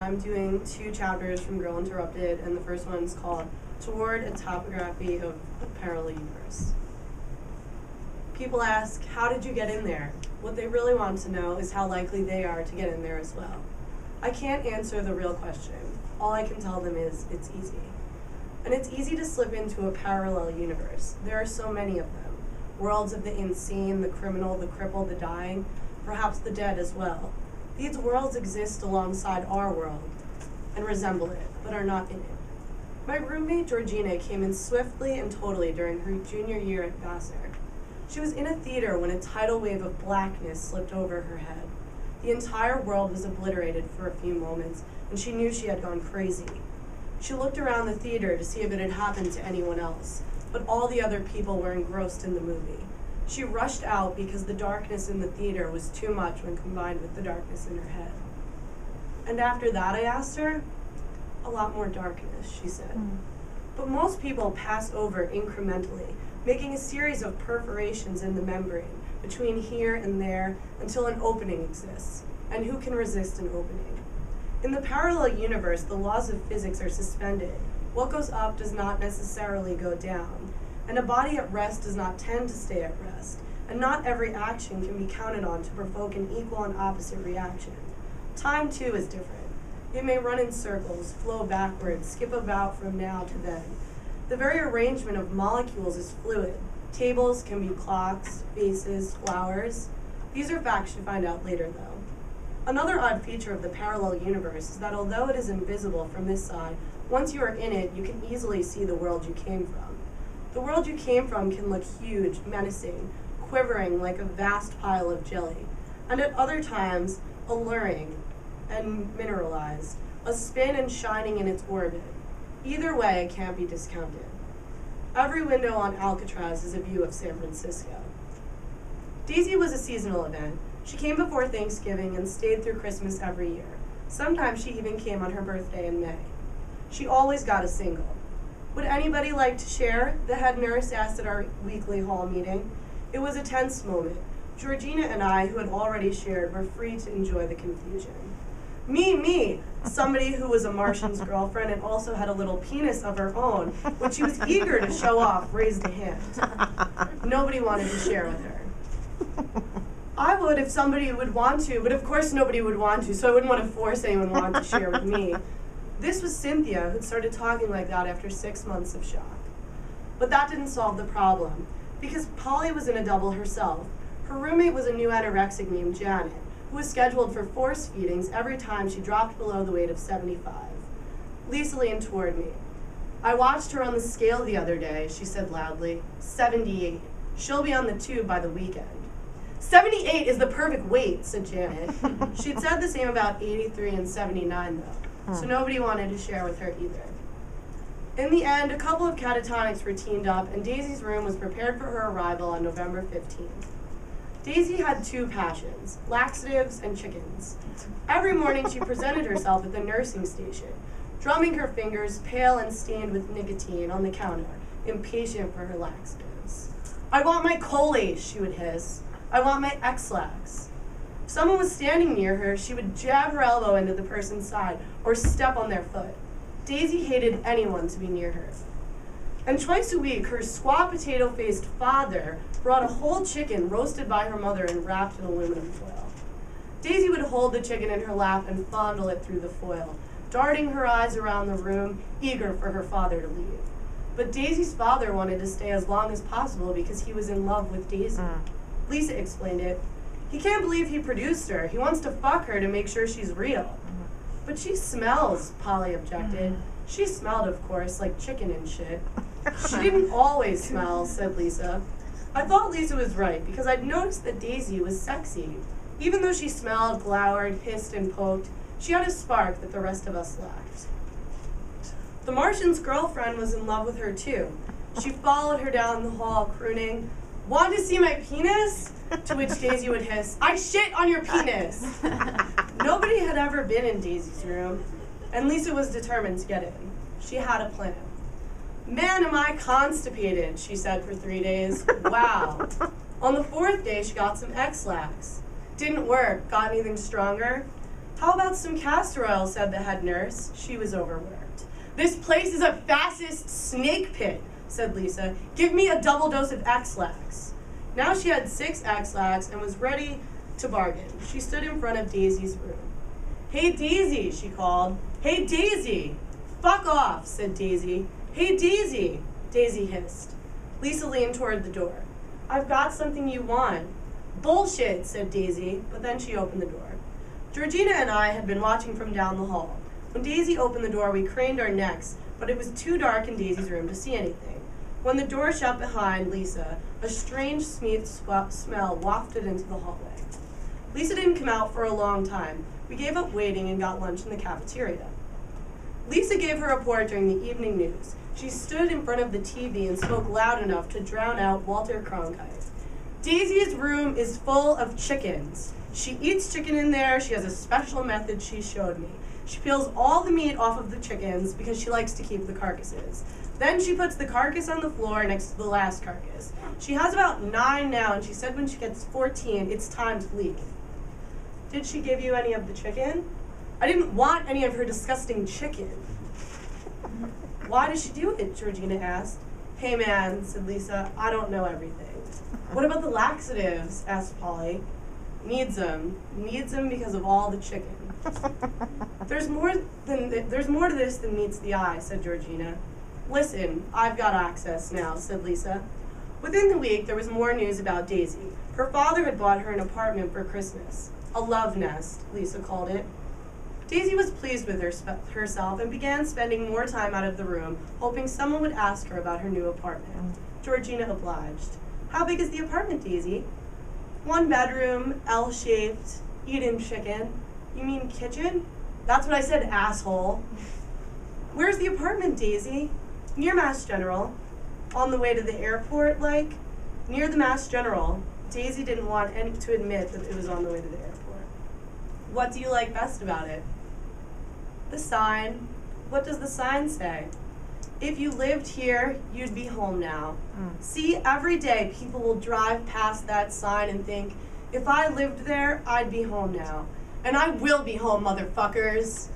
I'm doing two chapters from Girl Interrupted, and the first one's called Toward a Topography of a Parallel Universe. People ask, how did you get in there? What they really want to know is how likely they are to get in there as well. I can't answer the real question. All I can tell them is it's easy. And it's easy to slip into a parallel universe. There are so many of them. Worlds of the insane, the criminal, the crippled, the dying, perhaps the dead as well. These worlds exist alongside our world and resemble it, but are not in it. My roommate Georgina came in swiftly and totally during her junior year at Vassar. She was in a theater when a tidal wave of blackness slipped over her head. The entire world was obliterated for a few moments, and she knew she had gone crazy. She looked around the theater to see if it had happened to anyone else, but all the other people were engrossed in the movie. She rushed out because the darkness in the theater was too much when combined with the darkness in her head. And after that, I asked her, a lot more darkness, she said. But most people pass over incrementally, making a series of perforations in the membrane between here and there until an opening exists. And who can resist an opening? In the parallel universe, the laws of physics are suspended. What goes up does not necessarily go down. And a body at rest does not tend to stay at rest, and not every action can be counted on to provoke an equal and opposite reaction. Time, too, is different. It may run in circles, flow backwards, skip about from now to then. The very arrangement of molecules is fluid. Tables can be clocks, faces, flowers. These are facts you find out later, though. Another odd feature of the parallel universe is that although it is invisible from this side, once you are in it, you can easily see the world you came from. The world you came from can look huge, menacing, quivering like a vast pile of jelly, and at other times, alluring and mineralized, a spin and shining in its orbit. Either way, it can't be discounted. Every window on Alcatraz is a view of San Francisco. Daisy was a seasonal event. She came before Thanksgiving and stayed through Christmas every year. Sometimes she even came on her birthday in May. She always got a single. Would anybody like to share? The head nurse asked at our weekly hall meeting. It was a tense moment. Georgina and I, who had already shared, were free to enjoy the confusion. Me! Somebody who was a Martian's girlfriend and also had a little penis of her own, which she was eager to show off, raised a hand. Nobody wanted to share with her. I would if somebody would want to, but of course nobody would want to, so I wouldn't want to force anyone to want to share with me. This was Cynthia, who started talking like that after 6 months of shock. But that didn't solve the problem, because Polly was in a double herself. Her roommate was a new anorexic named Janet, who was scheduled for force feedings every time she dropped below the weight of 75. Lisa leaned toward me. I watched her on the scale the other day, she said loudly. 78. She'll be on the tube by the weekend. 78 is the perfect weight, said Janet. She'd said the same about 83 and 79, though, so nobody wanted to share with her either. In the end, a couple of catatonics were teamed up, and Daisy's room was prepared for her arrival on November 15th. Daisy had two passions, laxatives and chickens. Every morning she presented herself at the nursing station, drumming her fingers, pale and stained with nicotine, on the counter, impatient for her laxatives. I want my Colate, she would hiss. I want my X-Lax. If someone was standing near her, she would jab her elbow into the person's side or step on their foot. Daisy hated anyone to be near her. And twice a week, her squat potato-faced father brought a whole chicken roasted by her mother and wrapped in aluminum foil. Daisy would hold the chicken in her lap and fondle it through the foil, darting her eyes around the room, eager for her father to leave. But Daisy's father wanted to stay as long as possible because he was in love with Daisy. Lisa explained it. He can't believe he produced her. He wants to fuck her to make sure she's real. But she smells, Polly objected. She smelled, of course, like chicken and shit. She didn't always smell, said Lisa. I thought Lisa was right, because I'd noticed that Daisy was sexy. Even though she smelled, glowered, hissed, and poked, she had a spark that the rest of us lacked. The Martian's girlfriend was in love with her, too. She followed her down the hall, crooning, "Want to see my penis?" To which Daisy would hiss, "I shit on your penis!" Nobody had ever been in Daisy's room, and Lisa was determined to get in. She had a plan. "Man, am I constipated," she said for 3 days. Wow. On the 4th day, she got some X-Lax. Didn't work. Got anything stronger? How about some castor oil, said the head nurse. She was overworked. This place is a fascist snake pit, said Lisa. Give me a double dose of X-Lax. Now she had 6 X-Lax and was ready to bargain. She stood in front of Daisy's room. Hey, Daisy, she called. Hey, Daisy. Fuck off, said Daisy. Hey, Daisy, Daisy hissed. Lisa leaned toward the door. I've got something you want. Bullshit, said Daisy, but then she opened the door. Georgina and I had been watching from down the hall. When Daisy opened the door, we craned our necks, but it was too dark in Daisy's room to see anything. When the door shut behind Lisa, a strange sweet smell wafted into the hallway. Lisa didn't come out for a long time. We gave up waiting and got lunch in the cafeteria. Lisa gave her report during the evening news. She stood in front of the TV and spoke loud enough to drown out Walter Cronkite. Daisy's room is full of chickens. She eats chicken in there. She has a special method she showed me. She peels all the meat off of the chickens because she likes to keep the carcasses. Then she puts the carcass on the floor next to the last carcass. She has about 9 now, and she said when she gets 14, it's time to leave. Did she give you any of the chicken? I didn't want any of her disgusting chicken. Why does she do it? Georgina asked. Hey man, said Lisa, I don't know everything. What about the laxatives? Asked Polly. Needs them. Needs them because of all the chicken. There's more to this than meets the eye, said Georgina. Listen, I've got access now, said Lisa. Within the week, there was more news about Daisy. Her father had bought her an apartment for Christmas. A love nest, Lisa called it. Daisy was pleased with herself and began spending more time out of the room, hoping someone would ask her about her new apartment. Georgina obliged. How big is the apartment, Daisy? 1 bedroom, L-shaped, eat-in chicken. You mean kitchen? That's what I said, asshole. Where's the apartment, Daisy? Near Mass General. On the way to the airport, like? Near the Mass General. Daisy didn't want to admit that it was on the way to the airport. What do you like best about it? The sign. What does the sign say? If you lived here, you'd be home now. See, every day people will drive past that sign and think, if I lived there, I'd be home now. And I will be home, motherfuckers.